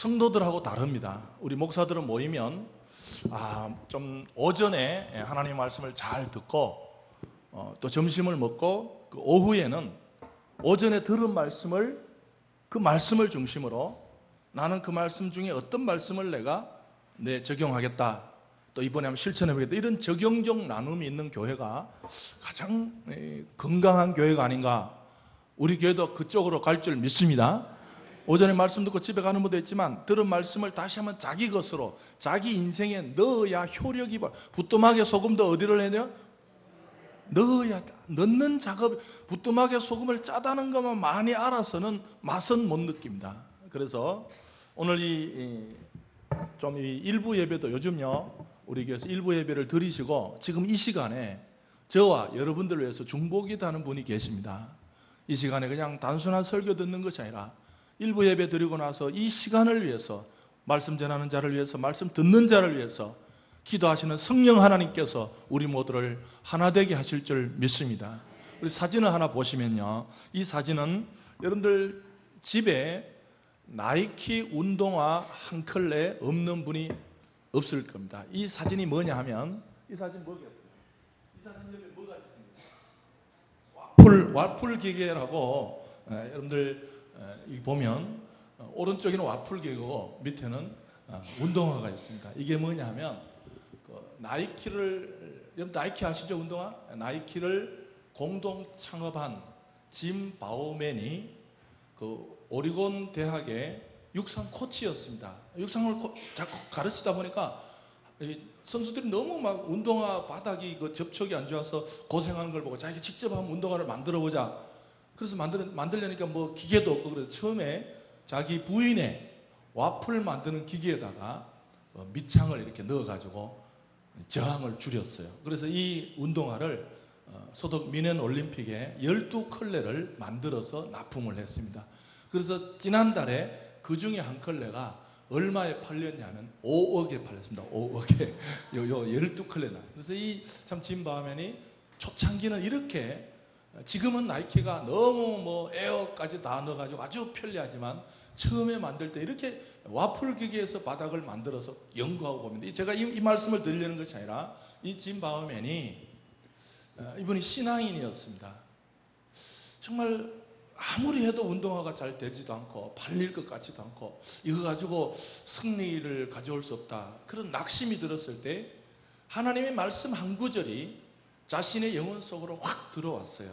성도들하고 다릅니다. 우리 목사들은 모이면 좀 오전에 하나님 말씀을 잘 듣고 또 점심을 먹고 그 오후에는 오전에 들은 말씀을 그 말씀을 중심으로 나는 그 말씀 중에 어떤 말씀을 내가 적용하겠다, 또 이번에 한번 실천해보겠다, 이런 적용적 나눔이 있는 교회가 가장 건강한 교회가 아닌가. 우리 교회도 그쪽으로 갈 줄 믿습니다. 오전에 말씀 듣고 집에 가는 분도 있지만 들은 말씀을 다시 한번 자기 것으로 자기 인생에 넣어야 효력이 부뚜막에 소금도 어디를 해야 돼요? 넣어야 돼. 넣는 작업. 부뚜막에 소금을 짜다는 것만 많이 알아서는 맛은 못 느낍니다. 그래서 오늘 이 일부 예배도 요즘요 우리 교회에서 일부 예배를 드리시고 지금 이 시간에 저와 여러분들을 위해서 중보기도 하는 분이 계십니다. 이 시간에 그냥 단순한 설교 듣는 것이 아니라 일부 예배 드리고 나서 이 시간을 위해서, 말씀 전하는 자를 위해서, 말씀 듣는 자를 위해서 기도하시는 성령 하나님께서 우리 모두를 하나 되게 하실 줄 믿습니다. 우리 사진을 하나 보시면요, 이 사진은 여러분들 집에 나이키 운동화 한 켤레 없는 분이 없을 겁니다. 이 사진이 뭐냐 하면, 이 사진 뭐겠어요? 이 사진 옆에 뭐가 있습니까? 와플 기계라고, 여러분들 보면 오른쪽에는 와플 기계고 밑에는 운동화가 있습니다. 이게 뭐냐면 여러분 나이키 아시죠? 운동화? 나이키를 공동 창업한 짐 바우맨이 그 오리곤 대학의 육상 코치였습니다. 육상을 자꾸 가르치다 보니까 선수들이 너무 막 운동화 바닥이 그 접촉이 안 좋아서 고생하는 걸 보고 자기가 직접 한번 운동화를 만들어 보자. 그래서 만들려니까 뭐 기계도 없고, 그래서 처음에 자기 부인의 와플 만드는 기계에다가 밑창을 이렇게 넣어가지고 저항을 줄였어요. 그래서 이 운동화를 소독 미넨 올림픽에 12컬레를 만들어서 납품을 했습니다. 그래서 지난달에 그 중에 한 컬레가 얼마에 팔렸냐면 5억에 팔렸습니다. 5억에. 요 12컬레나. 그래서 이 참 짐바우맨이 초창기는 이렇게, 지금은 나이키가 너무 뭐 에어까지 다 넣어가지고 아주 편리하지만 처음에 만들 때 이렇게 와플 기계에서 바닥을 만들어서 연구하고 봅니다. 제가 이 말씀을 드리려는 것이 아니라 이 짐바우맨이 이분이 신앙인이었습니다. 정말 아무리 해도 운동화가 잘 되지도 않고 팔릴 것 같지도 않고 이거 가지고 승리를 가져올 수 없다, 그런 낙심이 들었을 때 하나님의 말씀 한 구절이 자신의 영혼 속으로 확 들어왔어요.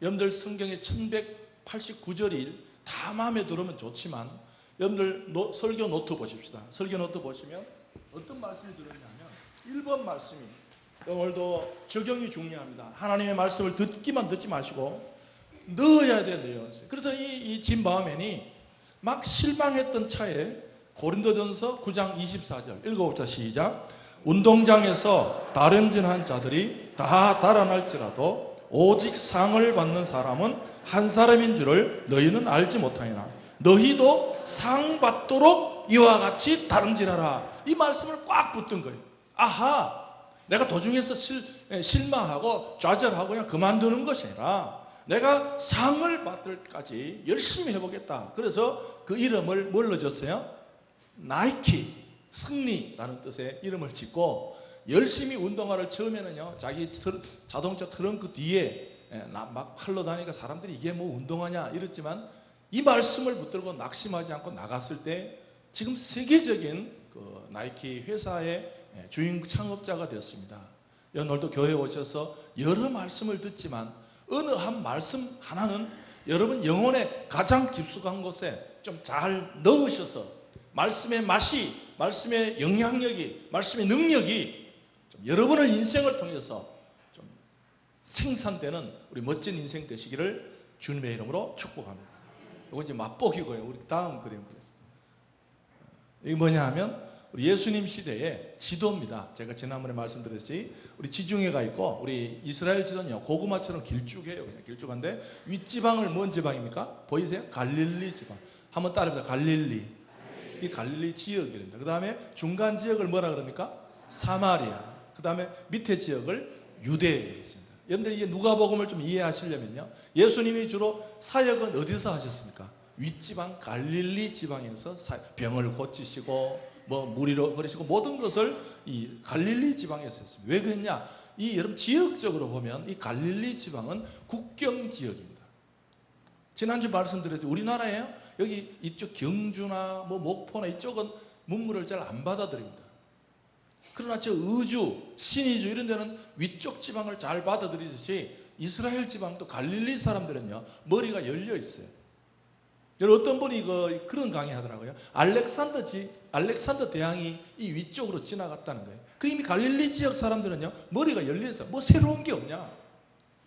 여러분들 성경에 1189절이 다 마음에 들으면 좋지만 여러분들 설교 노트 보십시다. 설교 노트 보시면 어떤 말씀이 들었냐면 1번 말씀이, 오늘도 적용이 중요합니다. 하나님의 말씀을 듣기만 듣지 마시고 넣어야 돼요. 그래서 이 짐바우맨이 막 실망했던 차에 고린도전서 9장 24절 읽어봅시다. 시작. 운동장에서 다름질한 자들이 다 달아날지라도 오직 상을 받는 사람은 한 사람인 줄을 너희는 알지 못하니라. 너희도 상 받도록 이와 같이 다름질하라. 이 말씀을 꽉 붙든 거예요. 아하, 내가 도중에서 실망하고 좌절하고 그냥 그만두는 것이 아니라 내가 상을 받을 때까지 열심히 해보겠다. 그래서 그 이름을 뭘로 줬어요? 나이키, 승리라는 뜻의 이름을 짓고 열심히 운동화를 처음에는요 자기 자동차 트렁크 뒤에 막 팔러 다니니까 사람들이 이게 뭐 운동화냐 이랬지만 이 말씀을 붙들고 낙심하지 않고 나갔을 때 지금 세계적인 그 나이키 회사의 주인 창업자가 되었습니다. 오늘도 교회에 오셔서 여러 말씀을 듣지만 어느 한 말씀 하나는 여러분 영혼의 가장 깊숙한 곳에 좀 잘 넣으셔서 말씀의 맛이, 말씀의 영향력이, 말씀의 능력이 좀 여러분의 인생을 통해서 좀 생산되는 우리 멋진 인생 되시기를 주님의 이름으로 축복합니다. 이거 이제 맛보기고요. 우리 다음 그림 보겠습니다. 이게 뭐냐 하면 우리 예수님 시대의 지도입니다. 제가 지난번에 말씀드렸듯이 우리 지중해가 있고 우리 이스라엘 지도는요 고구마처럼 길쭉해요. 그냥 길쭉한데 윗지방을 뭔 지방입니까? 보이세요? 갈릴리 지방. 한번 따라해보세요. 갈릴리. 이 갈릴리 지역입니다. 그 다음에 중간 지역을 뭐라 그럽니까? 사마리아. 그 다음에 밑에 지역을 유대에 있습니다. 여러분들 이게 누가복음을 좀 이해하시려면요 예수님이 주로 사역은 어디서 하셨습니까? 윗지방 갈릴리 지방에서 병을 고치시고 뭐 무리로 걸으시고 모든 것을 이 갈릴리 지방에서 했습니다. 왜 그랬냐? 이 여러분 지역적으로 보면 이 갈릴리 지방은 국경 지역입니다. 지난주 말씀드렸죠. 우리나라에 여기 이쪽 경주나 뭐 목포나 이쪽은 문물을 잘 안 받아들입니다. 그러나 저 의주, 신의주 이런 데는 위쪽 지방을 잘 받아들이듯이 이스라엘 지방도 갈릴리 사람들은요 머리가 열려 있어요. 여러분 어떤 분이 그런 강의 하더라고요. 알렉산더 대왕이 이 위쪽으로 지나갔다는 거예요. 그 이미 갈릴리 지역 사람들은요 머리가 열려 있어요. 뭐 새로운 게 없냐?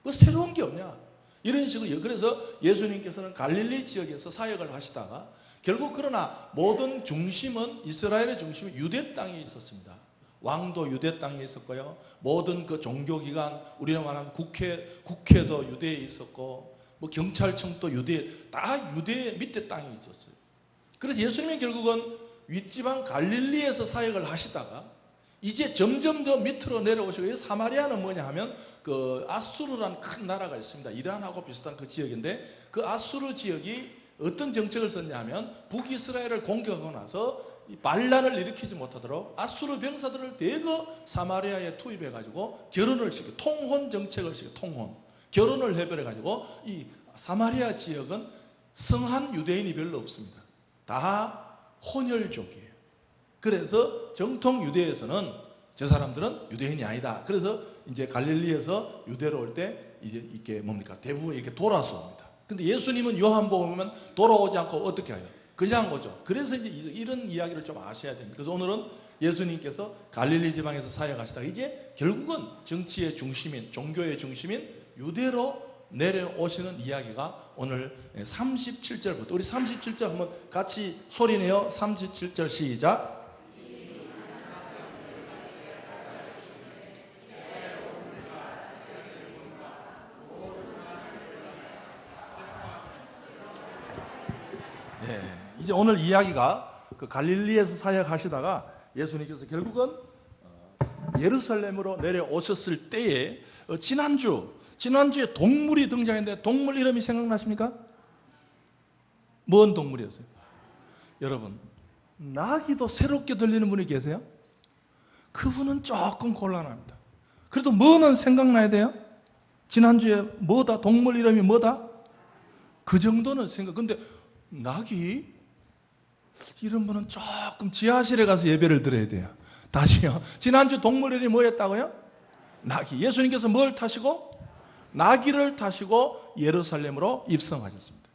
뭐 새로운 게 없냐? 이런 식으로. 그래서 예수님께서는 갈릴리 지역에서 사역을 하시다가 결국 그러나 모든 중심은 이스라엘의 중심은 유대 땅에 있었습니다. 왕도 유대 땅에 있었고요. 모든 그 종교기관, 우리가 말하는 국회도 유대에 있었고, 뭐 경찰청도 다 유대 밑에 땅에 있었어요. 그래서 예수님이 결국은 윗지방 갈릴리에서 사역을 하시다가 이제 점점 더 밑으로 내려오시고, 사마리아는 뭐냐 하면 그 아수르라는 큰 나라가 있습니다. 이란하고 비슷한 그 지역인데, 그 아수르 지역이 어떤 정책을 썼냐 하면 북이스라엘을 공격하고 나서 반란을 일으키지 못하도록 아수르 병사들을 대거 사마리아에 투입해가지고 결혼을 시키고, 통혼 정책을 시키고, 결혼을 해버려가지고 이 사마리아 지역은 성한 유대인이 별로 없습니다. 다 혼혈족이에요. 그래서 정통 유대에서는 저 사람들은 유대인이 아니다. 그래서 이제 갈릴리에서 유대로 올 때 이제 이게 뭡니까? 대부분 이렇게 돌아서 옵니다. 근데 예수님은 요한복음 보면 돌아오지 않고 어떻게 해요? 그냥 오죠. 그래서 이제 이런 이야기를 좀 아셔야 됩니다. 그래서 오늘은 예수님께서 갈릴리 지방에서 사역하시다가 이제 결국은 정치의 중심인, 종교의 중심인 유대로 내려오시는 이야기가 오늘 37절부터, 우리 37절 한번 같이 소리내요. 37절 시작. 이제 오늘 이야기가 그 갈릴리에서 사역하시다가 예수님께서 결국은 예루살렘으로 내려오셨을 때에 지난주에 동물이 등장했는데 동물 이름이 생각나십니까? 뭔 동물이었어요? 여러분, 나귀도 새롭게 들리는 분이 계세요? 그분은 조금 곤란합니다. 그래도 뭐는 생각나야 돼요? 지난주에 뭐다? 동물 이름이 뭐다? 그 정도는 근데 나귀? 이런 분은 조금 지하실에 가서 예배를 드려야 돼요. 다시요. 지난주 동물 이름이 뭐였다고요? 나귀. 예수님께서 뭘 타시고? 나귀를 타시고 예루살렘으로 입성하셨습니다.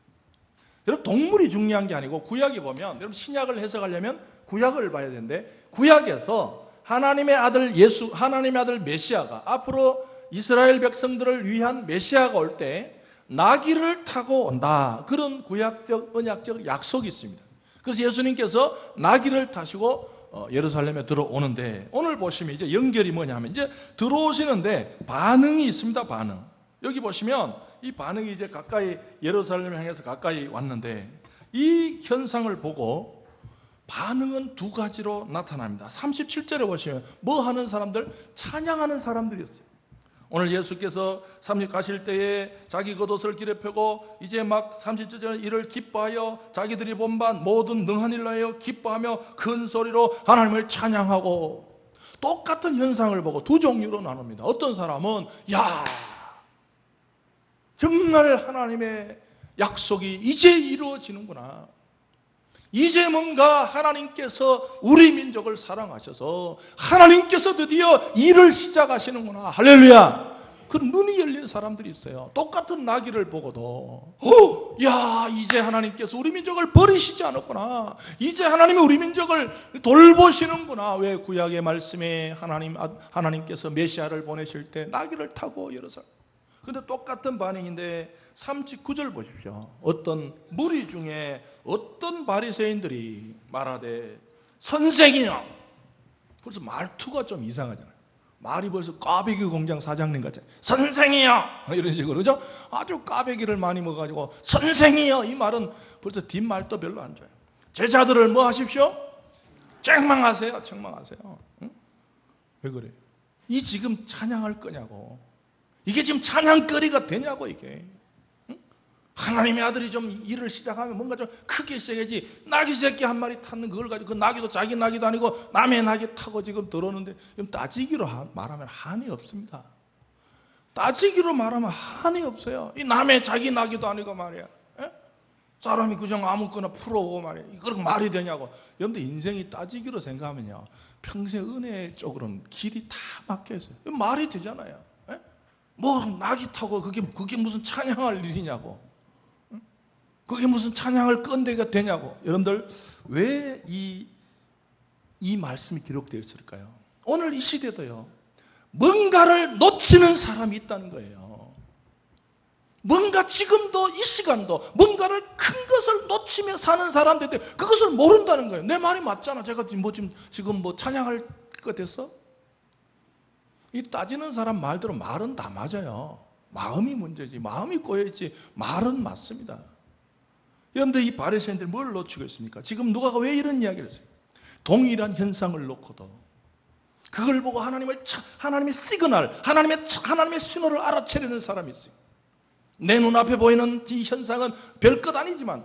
여러분, 동물이 중요한 게 아니고 구약에 보면, 여러분 신약을 해석하려면 구약을 봐야 되는데, 구약에서 하나님의 아들 하나님의 아들 메시아가 앞으로 이스라엘 백성들을 위한 메시아가 올 때 나귀를 타고 온다. 그런 구약적 언약적 약속이 있습니다. 그래서 예수님께서 나귀를 타시고 예루살렘에 들어오는데, 오늘 보시면 이제 연결이 뭐냐면, 이제 들어오시는데 반응이 있습니다. 반응. 여기 보시면 이 반응이 이제 가까이 예루살렘을 향해서 가까이 왔는데, 이 현상을 보고 반응은 두 가지로 나타납니다. 37절에 보시면 뭐 하는 사람들? 찬양하는 사람들이었어요. 오늘 예수께서 30 가실 때에 자기 겉옷을 길에 펴고 이제 막 37절 이를 기뻐하여 자기들이 본반 모든 능한 일로 하여 기뻐하며 큰 소리로 하나님을 찬양하고, 똑같은 현상을 보고 두 종류로 나눕니다. 어떤 사람은 야, 정말 하나님의 약속이 이제 이루어지는구나. 이제 뭔가 하나님께서 우리 민족을 사랑하셔서 하나님께서 드디어 일을 시작하시는구나. 할렐루야. 그 눈이 열린 사람들이 있어요. 똑같은 나귀를 보고도 야, 이제 하나님께서 우리 민족을 버리시지 않았구나. 이제 하나님이 우리 민족을 돌보시는구나. 왜? 구약의 말씀에 하나님께서 메시아를 보내실 때 나귀를 타고 예루살렘. 근데 똑같은 반응인데 39절 보십시오. 어떤 무리 중에 어떤 바리새인들이 말하되 선생이여. 벌써 말투가 좀 이상하잖아요. 말이 벌써 꽈배기 공장 사장님 같잖아요. 선생이여, 이런 식으로, 그죠? 아주 꽈배기를 많이 먹어가지고 선생이여. 이 말은 벌써 뒷말도 별로 안 좋아요. 제자들을 뭐 하십시오? 책망하세요. 응? 왜 그래요? 이 지금 찬양할 거냐고. 이게 지금 찬양거리가 되냐고. 이게 하나님의 아들이 좀 일을 시작하면 뭔가 좀 크게 시작해야지. 나귀 새끼 한 마리 탔는 그걸 가지고 그 나귀도 자기 나귀도 아니고 남의 나귀 타고 지금 들어오는데, 따지기로 말하면 한이 없습니다. 따지기로 말하면 한이 없어요. 이 남의 자기 나귀도 아니고 말이야. 에? 사람이 그냥 아무거나 풀어오고 말이야. 이거 말이 되냐고. 여러분들 인생이 따지기로 생각하면요, 평생 은혜 쪽으로는 길이 다 막혀 있어요. 말이 되잖아요. 에? 뭐 나귀 타고 그게 무슨 찬양할 일이냐고. 그게 무슨 찬양을 건데가 되냐고. 여러분들 왜 이 말씀이 기록되어 있을까요? 오늘 이 시대도요, 뭔가를 놓치는 사람이 있다는 거예요. 뭔가 지금도 이 시간도 뭔가를 큰 것을 놓치며 사는 사람들인데 그것을 모른다는 거예요. 내 말이 맞잖아. 제가 지금 찬양할 것 됐어? 이 따지는 사람 말대로 말은 다 맞아요. 마음이 문제지. 마음이 꼬여있지 말은 맞습니다. 여러분들 이 바리새인들이 뭘 놓치고 있습니까? 지금 누가가 왜 이런 이야기를 했어요? 동일한 현상을 놓고도 그걸 보고 하나님의 시그널, 하나님의 신호를 알아채려는 사람이 있어요. 내 눈앞에 보이는 이 현상은 별것 아니지만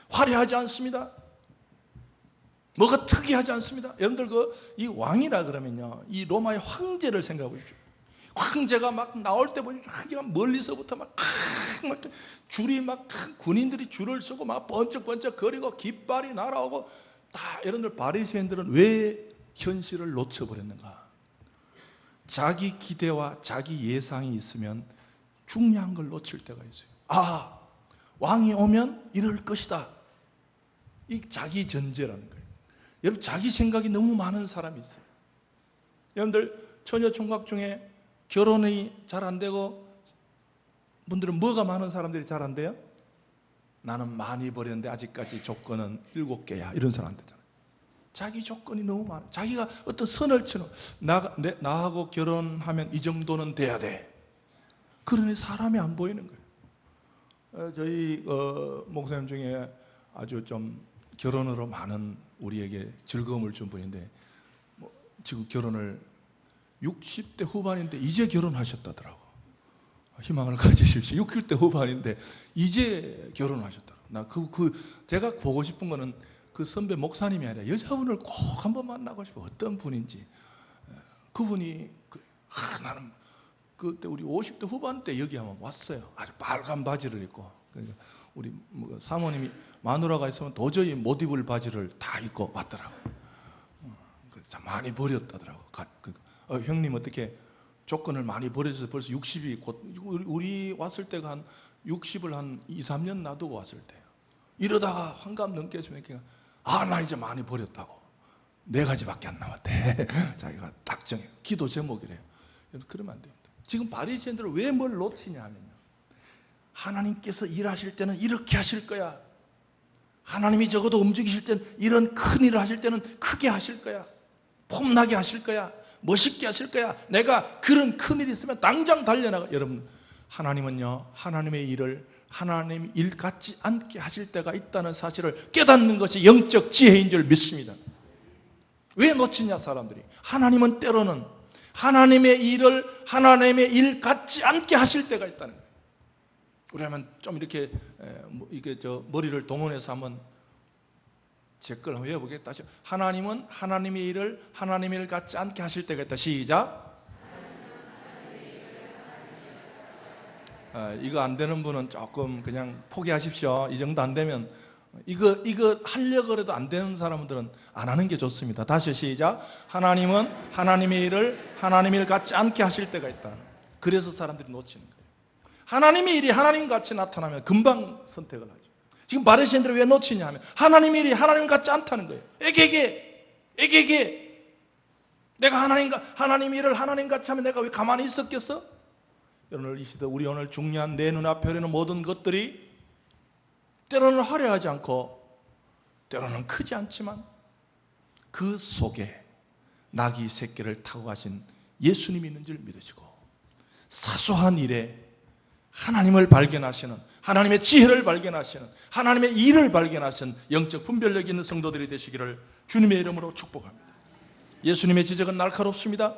화려하지 않습니다. 뭐가 특이하지 않습니다. 여러분들 이 왕이라 그러면요, 이 로마의 황제를 생각해 보십시오. 황제가 막 나올 때 보니 멀리서부터 막 줄이 막 군인들이 줄을 서고 막 번쩍번쩍 거리고 깃발이 날아오고 다. 여러분들 바리새인들은 왜 현실을 놓쳐버렸는가? 자기 기대와 자기 예상이 있으면 중요한 걸 놓칠 때가 있어요. 아, 왕이 오면 이럴 것이다. 이 자기 전제라는 거예요. 여러분, 자기 생각이 너무 많은 사람이 있어요. 여러분들 처녀 총각 중에 결혼이 잘 안 되고 분들은 뭐가 많은 사람들이 잘 안 돼요? 나는 많이 버렸는데 아직까지 조건은 7개야. 이런 사람 안 되잖아요. 자기 조건이 너무 많아. 자기가 어떤 선을 치는, 나하고 결혼하면 이 정도는 돼야 돼. 그러니 사람이 안 보이는 거예요. 저희 목사님 중에 아주 좀 결혼으로 많은 우리에게 즐거움을 준 분인데, 지금 결혼을 60대 후반인데 이제 결혼하셨다더라고. 희망을 가지십시오. 60대 후반인데 이제 결혼하셨더라고. 제가 보고 싶은 거는 그 선배 목사님이 아니라 여자분을 꼭 한번 만나고 싶어. 어떤 분인지. 그분이 나는 그때 우리 50대 후반 때 여기 한번 왔어요. 아주 빨간 바지를 입고. 그러니까 우리 사모님이 마누라가 있으면 도저히 못 입을 바지를 다 입고 왔더라고. 그래서 많이 버렸다더라고. 형님 어떻게 조건을 많이 버려서 벌써 60이 곧, 우리 왔을 때가 한 60을 한 2, 3년 놔두고 왔을 때요. 이러다가 환갑 넘게 했으니까 나 이제 많이 버렸다고. 4가지밖에 안 남았대. 자기가 딱 정해. 기도 제목이래요. 그러면 안 됩니다. 지금 바리새인들은 왜 뭘 놓치냐 하면요, 하나님께서 일하실 때는 이렇게 하실 거야. 하나님이 적어도 움직이실 때는 이런 큰 일을 하실 때는 크게 하실 거야. 폼나게 하실 거야. 멋있게 하실 거야. 내가 그런 큰일이 있으면 당장 달려나가. 여러분, 하나님은요, 하나님의 일을 하나님 일 같지 않게 하실 때가 있다는 사실을 깨닫는 것이 영적 지혜인 줄 믿습니다. 왜 놓치냐 사람들이. 하나님은 때로는 하나님의 일을 하나님의 일 같지 않게 하실 때가 있다는 거예요. 그러면 좀 이렇게 머리를 동원해서 한번 제 걸 한번 외워보겠다. 하나님은 하나님의 일을 하나님의 일 같지 않게 하실 때가 있다. 시작. 이거 안 되는 분은 조금 그냥 포기하십시오. 이 정도 안 되면 이거 하려고 해도 안 되는 사람들은 안 하는 게 좋습니다. 다시 시작. 하나님은 하나님의 일을 하나님의 일 같지 않게 하실 때가 있다. 그래서 사람들이 놓치는 거예요. 하나님의 일이 하나님 같이 나타나면 금방 선택을 하죠. 지금 바리새인들을 왜 놓치냐 하면 하나님의 일이 하나님 같지 않다는 거예요. 에게게 내가 하나님의 일을 하나님 같이 하면 내가 왜 가만히 있었겠어? 여러분, 이 시대 우리 오늘 중요한 내 눈앞에 있는 모든 것들이 때로는 화려하지 않고 때로는 크지 않지만 그 속에 나귀 새끼를 타고 가신 예수님이 있는 줄 믿으시고, 사소한 일에 하나님을 발견하시는, 하나님의 지혜를 발견하시는, 하나님의 일을 발견하시는 영적 분별력 있는 성도들이 되시기를 주님의 이름으로 축복합니다. 예수님의 지적은 날카롭습니다.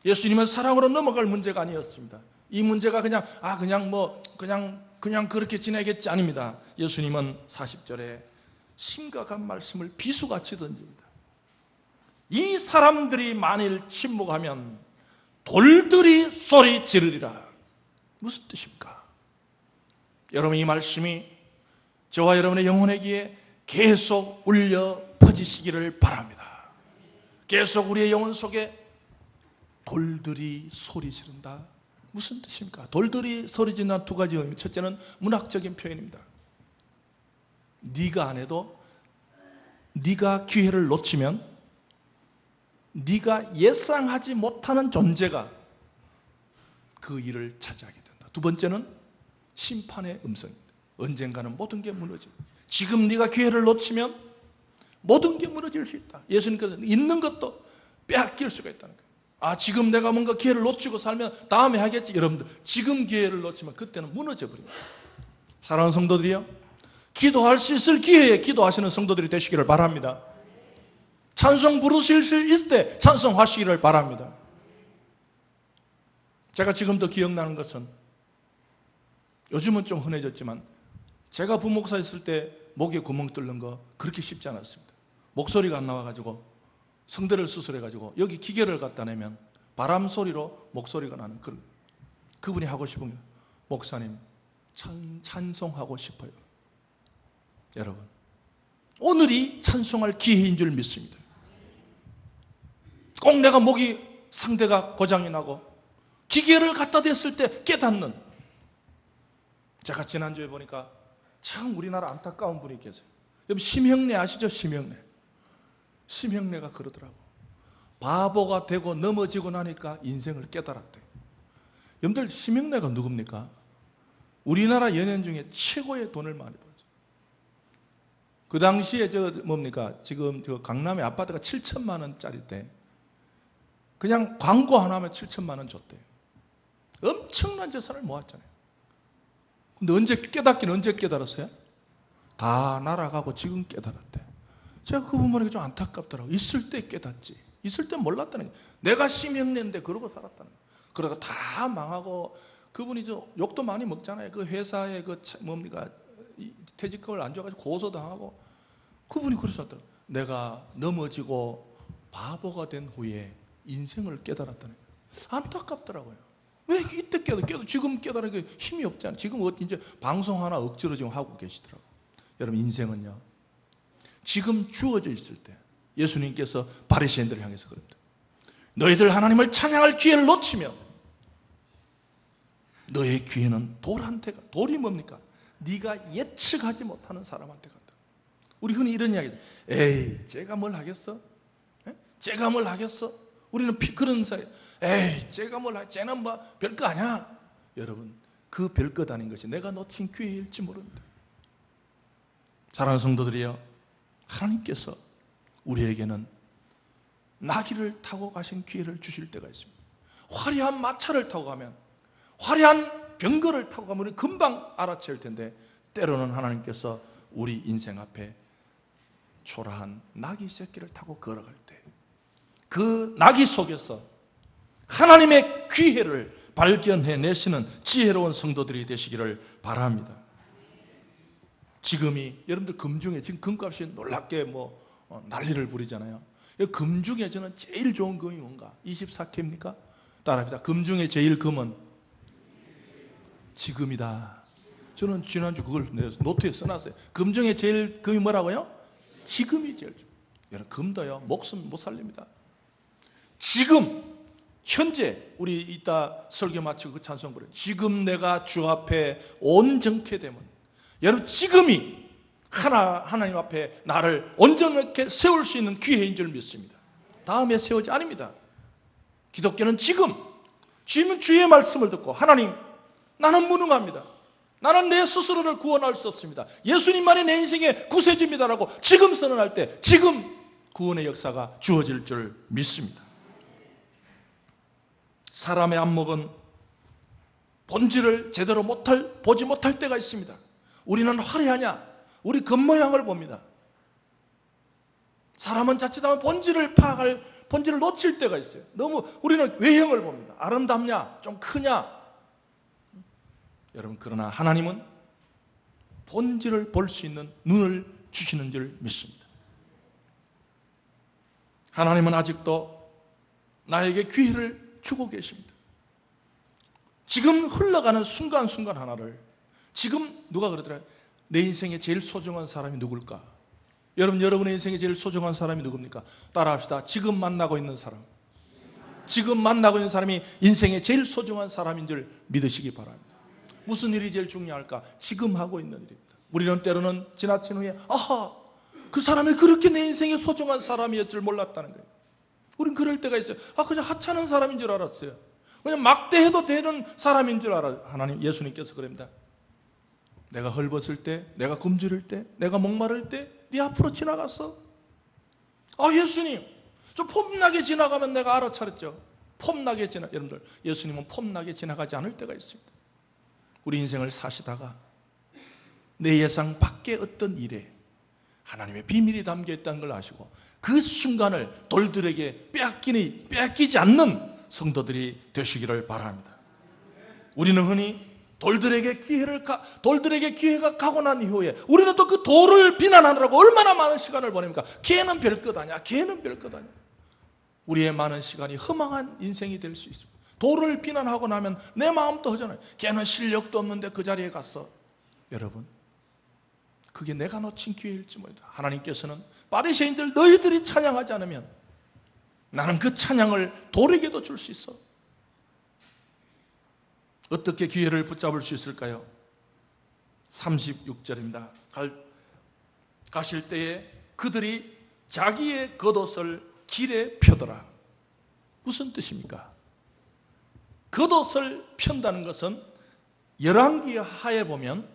예수님은 사랑으로 넘어갈 문제가 아니었습니다. 이 문제가 그냥 그냥 그렇게 지내겠지 아닙니다. 예수님은 40절에 심각한 말씀을 비수같이 던집니다. 이 사람들이 만일 침묵하면 돌들이 소리 지르리라. 무슨 뜻입니까? 여러분, 이 말씀이 저와 여러분의 영혼의 귀에 계속 울려 퍼지시기를 바랍니다. 계속 우리의 영혼 속에 돌들이 소리 지른다. 무슨 뜻입니까? 돌들이 소리 지른다는 두 가지 의미. 첫째는 문학적인 표현입니다. 네가 안 해도 네가 기회를 놓치면 네가 예상하지 못하는 존재가 그 일을 차지하게 된다. 두 번째는 심판의 음성입니다. 언젠가는 모든 게 무너집니다. 지금 네가 기회를 놓치면 모든 게 무너질 수 있다. 예수님께서 있는 것도 빼앗길 수가 있다는 거예요. 지금 내가 뭔가 기회를 놓치고 살면 다음에 하겠지. 여러분들, 지금 기회를 놓치면 그때는 무너져 버립니다. 사랑하는 성도들이요, 기도할 수 있을 기회에 기도하시는 성도들이 되시기를 바랍니다. 찬송 부르실 수 있을 때 찬송하시기를 바랍니다. 제가 지금도 기억나는 것은, 요즘은 좀 흔해졌지만 제가 부목사 있을 때 목에 구멍 뚫는 거 그렇게 쉽지 않았습니다. 목소리가 안 나와가지고 성대를 수술해가지고 여기 기계를 갖다 내면 바람 소리로 목소리가 나는 그분이 하고 싶은 게, 목사님 찬송하고 싶어요. 여러분, 오늘이 찬송할 기회인 줄 믿습니다. 꼭 내가 목이 상대가 고장이 나고 기계를 갖다 댔을 때 깨닫는, 제가 지난주에 보니까 참 우리나라 안타까운 분이 계세요. 여러분, 심형래 아시죠? 심형래가 그러더라고. 바보가 되고 넘어지고 나니까 인생을 깨달았대. 여러분들, 심형래가 누굽니까? 우리나라 연예인 중에 최고의 돈을 많이 벌었어요. 그 당시에 지금 강남의 아파트가 7천만 원짜리 때 그냥 광고 하나 하면 7천만 원 줬대요. 엄청난 재산을 모았잖아요. 근데 언제 깨달았어요? 다 날아가고 지금 깨달았대. 제가 그분 보니까 좀 안타깝더라고요. 있을 때 깨닫지. 있을 때 몰랐다는 거예요. 내가 심형래인데 그러고 살았다는 거예요. 그러고 다 망하고, 그분이 욕도 많이 먹잖아요. 그 회사에 퇴직금을 안 줘가지고 고소당하고, 그분이 그러셨더라고요. 내가 넘어지고 바보가 된 후에 인생을 깨달았다는 거예요. 안타깝더라고요. 왜 이때 깨도 지금 깨달으니까 힘이 없잖아요. 지금 이제 방송 하나 억지로 지금 하고 계시더라고요. 여러분, 인생은요, 지금 주어져 있을 때, 예수님께서 바리새인들을 향해서 그럽니다. 너희들 하나님을 찬양할 기회를 놓치면 너의 기회는 돌한테 돌이 뭡니까? 네가 예측하지 못하는 사람한테 간다. 우리 흔히 이런 이야기, 에이, 제가 뭘 하겠어? 제가 뭘 하겠어? 우리는 그런 사람, 에이, 제가 뭘 하겠어? 쟤는 뭐 별거 아니야. 여러분, 그 별것 아닌 것이 내가 놓친 기회일지 모른다. 사랑하는 성도들이여, 하나님께서 우리에게는 나귀를 타고 가신 기회를 주실 때가 있습니다. 화려한 마차를 타고 가면, 화려한 병거를 타고 가면 우리 금방 알아챌 텐데, 때로는 하나님께서 우리 인생 앞에 초라한 나귀 새끼를 타고 걸어갈 때, 그 나귀 속에서 하나님의 기회를 발견해내시는 지혜로운 성도들이 되시기를 바랍니다. 지금이, 여러분들 금중에 지금 금값이 놀랍게 난리를 부리잖아요. 금중에 저는 제일 좋은 금이 뭔가? 24K입니까? 따라합니다. 금중에 제일 금은 지금이다. 저는 지난주 그걸 노트에 써놨어요. 금중에 제일 금이 뭐라고요? 지금이 제일 좋아요. 여러분, 금도요, 목숨 못 살립니다. 지금 현재, 우리 이따 설교 마치고 그 찬송 부르요. 지금 내가 주 앞에 온전케 되면, 여러분, 지금이 하나님 앞에 나를 온전하게 세울 수 있는 기회인 줄 믿습니다. 다음에 세우지 아닙니다. 기독교는 지금 주의 말씀을 듣고, 하나님, 나는 무능합니다. 나는 내 스스로를 구원할 수 없습니다. 예수님만이 내 인생의 구세주입니다라고 지금 선언할 때, 지금 구원의 역사가 주어질 줄 믿습니다. 사람의 안목은 본질을 제대로 보지 못할 때가 있습니다. 우리는 화려하냐? 우리 겉모양을 봅니다. 사람은 자칫하면 본질을 놓칠 때가 있어요. 너무 우리는 외형을 봅니다. 아름답냐? 좀 크냐? 여러분, 그러나 하나님은 본질을 볼 수 있는 눈을 주시는 줄 믿습니다. 하나님은 아직도 나에게 기회를 주고 계십니다. 지금 흘러가는 순간순간 하나를, 지금 누가 그러더라고요? 내 인생에 제일 소중한 사람이 누굴까? 여러분의 인생에 제일 소중한 사람이 누굽니까? 따라합시다. 지금 만나고 있는 사람. 지금 만나고 있는 사람이 인생에 제일 소중한 사람인 줄 믿으시기 바랍니다. 무슨 일이 제일 중요할까? 지금 하고 있는 일입니다. 우리는 때로는 지나친 후에 아하, 그 사람이 그렇게 내 인생에 소중한 사람이었을 줄 몰랐다는 거예요. 우린 그럴 때가 있어요. 그냥 하찮은 사람인 줄 알았어요. 그냥 막대해도 되는 사람인 줄 알아요. 하나님, 예수님께서 그럽니다. 내가 헐벗을 때, 내가 굶주릴 때, 내가 목마를 때 네 앞으로 지나갔어. 예수님, 좀 폼나게 지나가면 내가 알아차렸죠. 폼나게 여러분들, 예수님은 폼나게 지나가지 않을 때가 있습니다. 우리 인생을 사시다가 내 예상 밖의 어떤 일에 하나님의 비밀이 담겨 있다는 걸 아시고 그 순간을 돌들에게 빼앗기지 않는 성도들이 되시기를 바랍니다. 우리는 흔히 돌들에게 기회가 가고 난 이후에 우리는 또 그 돌을 비난하느라고 얼마나 많은 시간을 보냅니까? 걔는 별것 아니야. 걔는 별것 아니야. 우리의 많은 시간이 허망한 인생이 될 수 있습니다. 돌을 비난하고 나면 내 마음도 허전해요. 걔는 실력도 없는데 그 자리에 갔어. 여러분, 그게 내가 놓친 기회일지 모르겠다. 하나님께서는 바리새인들 너희들이 찬양하지 않으면 나는 그 찬양을 돌에게도 줄 수 있어. 어떻게 기회를 붙잡을 수 있을까요? 36절입니다. 가실 때에 그들이 자기의 겉옷을 길에 펴더라. 무슨 뜻입니까? 겉옷을 편다는 것은 열왕기 하에 보면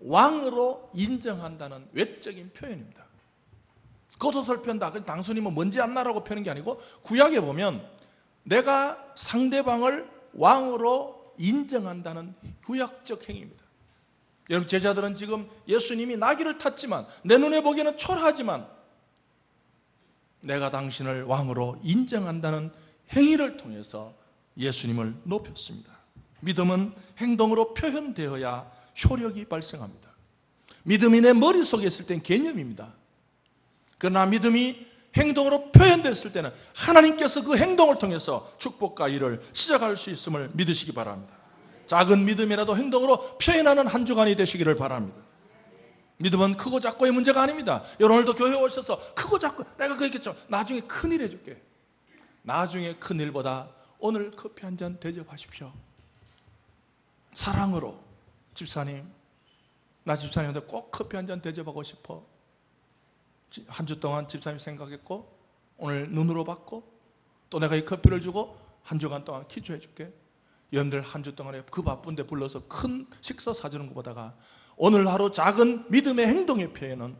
왕으로 인정한다는 외적인 표현입니다. 겉옷을 편다. 단순히 먼지 안 나라고 펴는 게 아니고 구약에 보면 내가 상대방을 왕으로 인정한다는 구약적 행위입니다. 여러분, 제자들은 지금 예수님이 나귀를 탔지만 내 눈에 보기에는 초라하지만 내가 당신을 왕으로 인정한다는 행위를 통해서 예수님을 높였습니다. 믿음은 행동으로 표현되어야 효력이 발생합니다. 믿음이 내 머릿속에 있을 땐 개념입니다. 그러나 믿음이 행동으로 표현됐을 때는 하나님께서 그 행동을 통해서 축복과 일을 시작할 수 있음을 믿으시기 바랍니다. 작은 믿음이라도 행동으로 표현하는 한 주간이 되시기를 바랍니다. 믿음은 크고 작고의 문제가 아닙니다. 오늘도 교회에 오셔서 크고 작고 내가 그 얘기했죠. 나중에 큰일 해줄게. 나중에 큰일보다 오늘 커피 한 잔 대접하십시오. 사랑으로, 집사님, 나 집사님한테 꼭 커피 한 잔 대접하고 싶어. 한 주 동안 집사님 생각했고 오늘 눈으로 봤고 또 내가 이 커피를 주고 한 주간 동안 기도해 줄게. 여러분들 한 주 동안에 그 바쁜데 불러서 큰 식사 사주는 것보다가 오늘 하루 작은 믿음의 행동의 표현은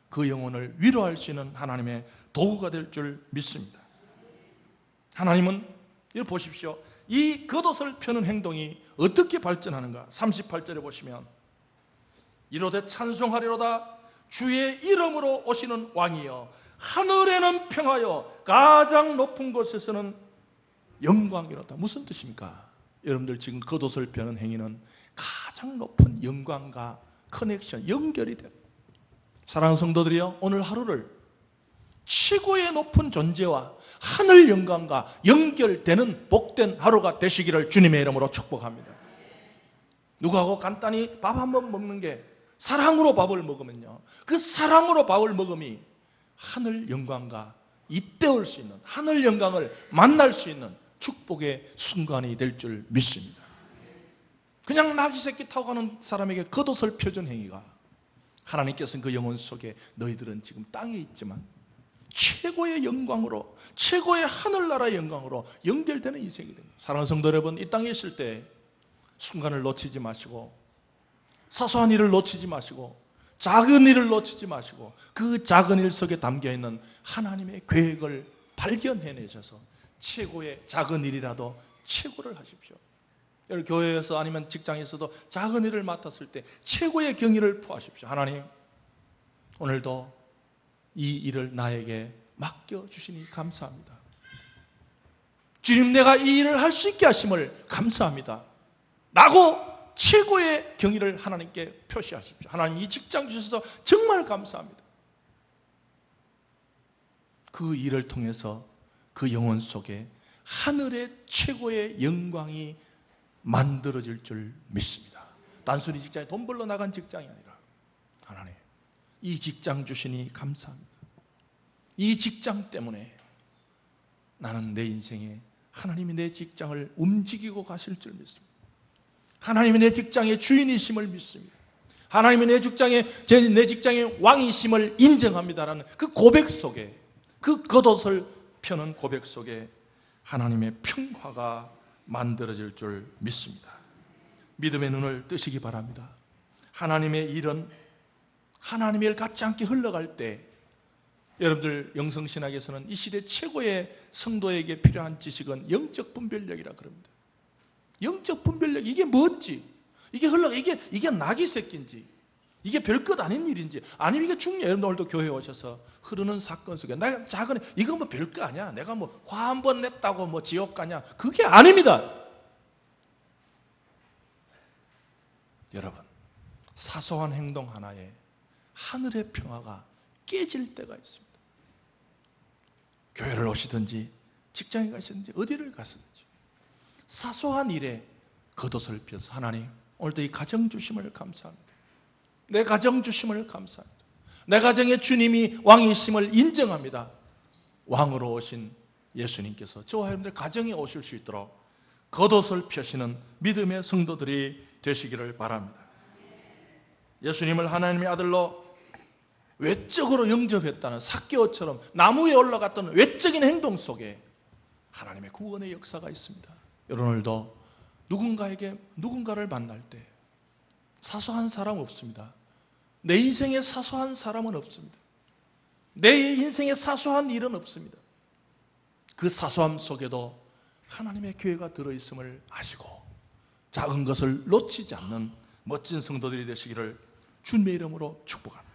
그 영혼을 위로할 수 있는 하나님의 도구가 될 줄 믿습니다. 하나님은 이거 보십시오. 이 겉옷을 펴는 행동이 어떻게 발전하는가? 38절에 보시면 이로되 찬송하리로다 주의 이름으로 오시는 왕이여 하늘에는 평하여 가장 높은 곳에서는 영광이로다. 무슨 뜻입니까? 여러분들 지금 겉옷을 펴는 행위는 가장 높은 영광과 커넥션, 연결이 됩니다. 사랑하는 성도들이여, 오늘 하루를 최고의 높은 존재와 하늘 영광과 연결되는 복된 하루가 되시기를 주님의 이름으로 축복합니다. 누구하고 간단히 밥 한번 먹는 게 사랑으로 밥을 먹으면요, 그 사랑으로 밥을 먹음이 하늘 영광과 잇대올 수 있는, 하늘 영광을 만날 수 있는 축복의 순간이 될 줄 믿습니다. 그냥 낙이 새끼 타고 가는 사람에게 겉옷을 펴준 행위가 하나님께서는 그 영혼 속에 너희들은 지금 땅에 있지만 최고의 영광으로, 최고의 하늘나라의 영광으로 연결되는 인생이 됩니다. 사랑하는 성도 여러분, 이 땅에 있을 때 순간을 놓치지 마시고, 사소한 일을 놓치지 마시고, 작은 일을 놓치지 마시고, 그 작은 일 속에 담겨있는 하나님의 계획을 발견해내셔서 최고의 작은 일이라도 최고를 하십시오. 여러분, 교회에서 아니면 직장에서도 작은 일을 맡았을 때 최고의 경의를 표하십시오. 하나님, 오늘도 이 일을 나에게 맡겨주시니 감사합니다. 주님, 내가 이 일을 할 수 있게 하심을 감사합니다 라고 최고의 경의를 하나님께 표시하십시오. 하나님 이 직장 주셔서 정말 감사합니다. 그 일을 통해서 그 영혼 속에 하늘의 최고의 영광이 만들어질 줄 믿습니다. 단순히 직장에 돈 벌러 나간 직장이 아니라 하나님 이 직장 주시니 감사합니다. 이 직장 때문에 나는 내 인생에 하나님이 내 직장을 움직이고 가실 줄 믿습니다. 하나님이 내 직장의 주인이심을 믿습니다. 하나님이 내 직장의 왕이심을 인정합니다라는 그 고백 속에, 그 겉옷을 펴는 고백 속에 하나님의 평화가 만들어질 줄 믿습니다. 믿음의 눈을 뜨시기 바랍니다. 하나님의 일은 하나님의 일 같지 않게 흘러갈 때, 여러분들 영성신학에서는 이 시대 최고의 성도에게 필요한 지식은 영적 분별력이라 그럽니다. 영적 분별력, 이게 뭔지, 이게 흘러가, 이게 낙이 새끼인지, 이게 별것 아닌 일인지, 아니면 이게 중요해요. 여러분들 오늘도 교회에 오셔서 흐르는 사건 속에 내가 작은, 이거 뭐 별거 아니야, 내가 뭐 화 한 번 냈다고 뭐 지옥 가냐, 그게 아닙니다. 여러분, 사소한 행동 하나에 하늘의 평화가 깨질 때가 있습니다. 교회를 오시든지 직장에 가시든지 어디를 가시든지 사소한 일에 겉옷을 펴서 하나님 오늘도 이 가정 주심을 감사합니다. 내 가정 주심을 감사합니다. 내 가정의 주님이 왕이심을 인정합니다. 왕으로 오신 예수님께서 저와 여러분들 가정에 오실 수 있도록 겉옷을 펴시는 믿음의 성도들이 되시기를 바랍니다. 예수님을 하나님의 아들로 외적으로 영접했다는 삭개오처럼 나무 위에 올라갔던 외적인 행동 속에 하나님의 구원의 역사가 있습니다. 오늘도 누군가를 만날 때 사소한 사람 없습니다. 내 인생에 사소한 사람은 없습니다. 내 인생에 사소한 일은 없습니다. 그 사소함 속에도 하나님의 교회가 들어있음을 아시고 작은 것을 놓치지 않는 멋진 성도들이 되시기를 주님의 이름으로 축복합니다.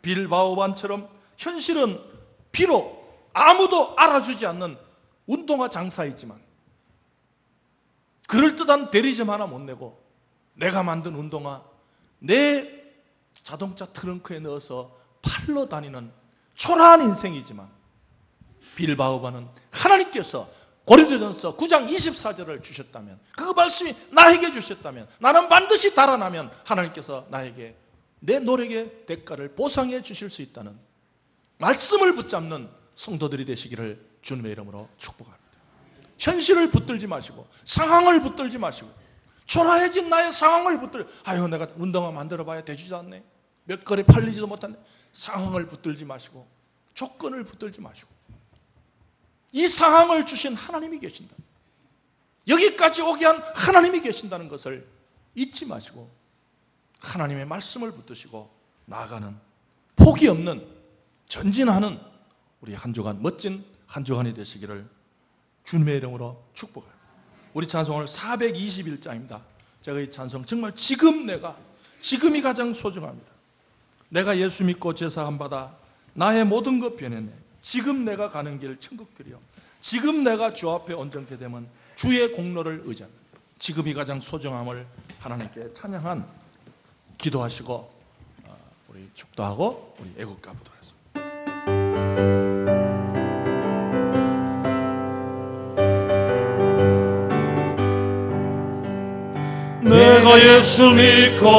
빌바오반처럼 현실은 비록 아무도 알아주지 않는 운동화 장사이지만 그럴듯한 대리점 하나 못 내고 내가 만든 운동화 내 자동차 트렁크에 넣어서 팔러 다니는 초라한 인생이지만 빌바오반은 하나님께서 고린도전서 9장 24절을 주셨다면, 그 말씀이 나에게 주셨다면, 나는 반드시 달아나면 하나님께서 나에게 내 노력의 대가를 보상해 주실 수 있다는 말씀을 붙잡는 성도들이 되시기를 주님의 이름으로 축복합니다. 현실을 붙들지 마시고 상황을 붙들지 마시고 초라해진 나의 상황을 아유 내가 운동화 만들어봐야 되지도 않네, 몇 거리 팔리지도 못하네, 상황을 붙들지 마시고 조건을 붙들지 마시고 이 상황을 주신 하나님이 계신다, 여기까지 오게 한 하나님이 계신다는 것을 잊지 마시고 하나님의 말씀을 붙드시고 나아가는, 포기 없는, 전진하는 우리 한 주간, 멋진 한 주간이 되시기를 주님의 이름으로 축복합니다. 우리 찬송 오늘 421장입니다. 제가 이 찬송 정말 지금이 가장 소중합니다. 내가 예수 믿고 제사함 받아 나의 모든 것 변했네. 지금 내가 가는 길 천국길이요. 지금 내가 주 앞에 온전케 되면 주의 공로를 의지합니다. 지금이 가장 소중함을 하나님께 찬양한 기도하시고 우리 축도하고 우리 애국가 부도록 하겠습니다. 내가 예수 믿고